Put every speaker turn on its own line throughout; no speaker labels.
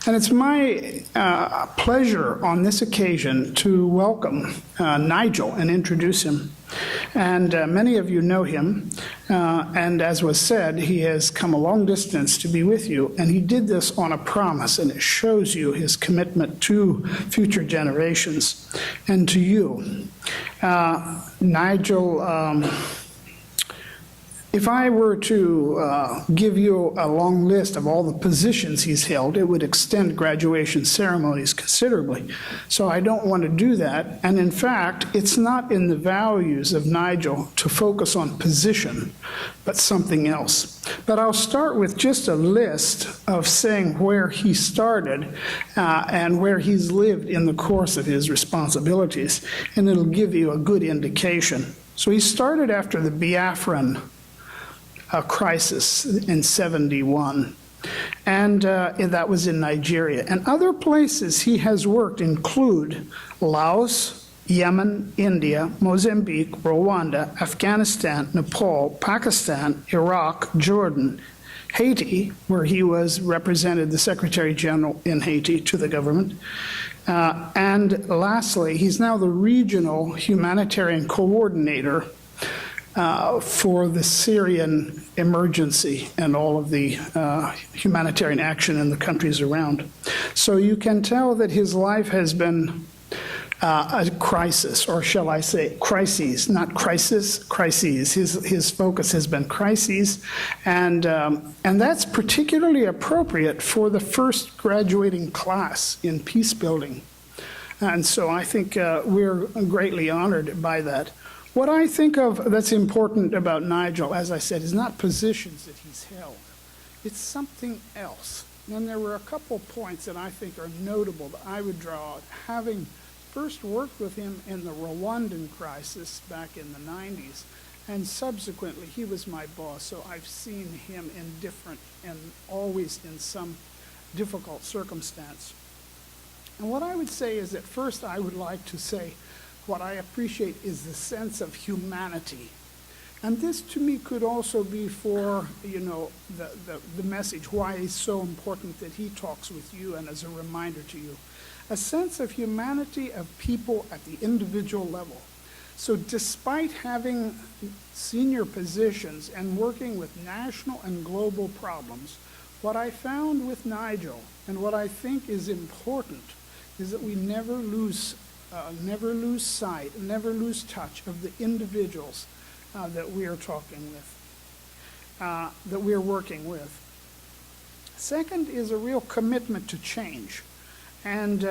And it's my pleasure on this occasion to welcome Nigel and introduce him. And many of you know him, and as was said, he has come a long distance to be with you, and he did this on a promise, and it shows you his commitment to future generations and to you. Nigel, if I were to give you a long list of all the positions he's held, it would extend graduation ceremonies considerably. So I don't want to do that. And in fact, it's not in the values of Nigel to focus on position, but something else. But I'll start with just a list of saying where he started and where he's lived in the course of his responsibilities, and it'll give you a good indication. So he started after the Biafran crisis in 71, and that was in Nigeria. And other places he has worked include Laos, Yemen, India, Mozambique, Rwanda, Afghanistan, Nepal, Pakistan, Iraq, Jordan, Haiti, where he represented the Secretary General in Haiti to the government. And lastly, he's now the regional humanitarian coordinator for the Syrian emergency and all of the humanitarian action in the countries around. So you can tell that his life has been a crisis, or shall I say crises, not crisis, crises. His focus has been crises, and that's particularly appropriate for the first graduating class in peace building. And so I think we're greatly honored by that. What I think of that's important about Nigel, as I said, is not positions that he's held. It's something else. And there were a couple points that I think are notable that I would draw out. Having first worked with him in the Rwandan crisis back in the 90s, and subsequently he was my boss, so I've seen him in different and always in some difficult circumstance. And what I would say is that first I would like to say what I appreciate is the sense of humanity. And this to me could also be for, the message, why it's so important that he talks with you and as a reminder to you. A sense of humanity of people at the individual level. So despite having senior positions and working with national and global problems, what I found with Nigel and what I think is important is that we never lose sight, never lose touch of the individuals that we are talking with, that we are working with. Second is a real commitment to change. And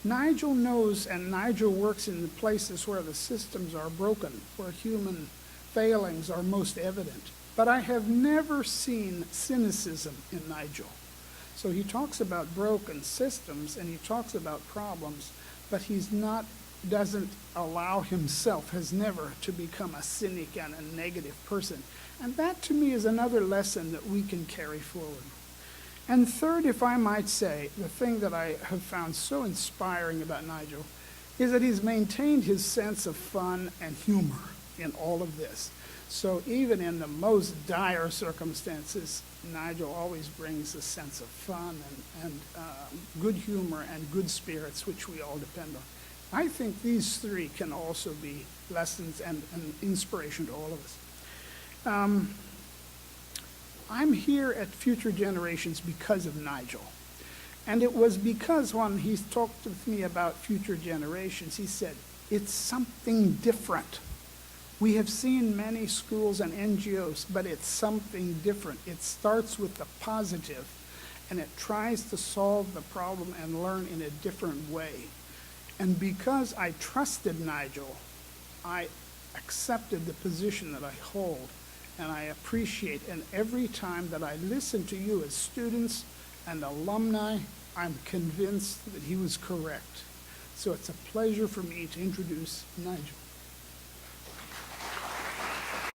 Nigel knows, and Nigel works in the places where the systems are broken, where human failings are most evident. But I have never seen cynicism in Nigel. So he talks about broken systems and he talks about problems, but doesn't allow himself, has never, to become a cynic and a negative person. And that to me is another lesson that we can carry forward. And third, if I might say, the thing that I have found so inspiring about Nigel is that he's maintained his sense of fun and humor in all of this. So even in the most dire circumstances, Nigel always brings a sense of fun and good humor and good spirits, which we all depend on. I think these three can also be lessons and inspiration to all of us. I'm here at Future Generations because of Nigel. And it was because when he talked with me about Future Generations, he said, it's something different. We have seen many schools and NGOs, but it's something different. It starts with the positive, and it tries to solve the problem and learn in a different way. And because I trusted Nigel, I accepted the position that I hold, and I appreciate. And every time that I listen to you as students and alumni, I'm convinced that he was correct. So it's a pleasure for me to introduce Nigel.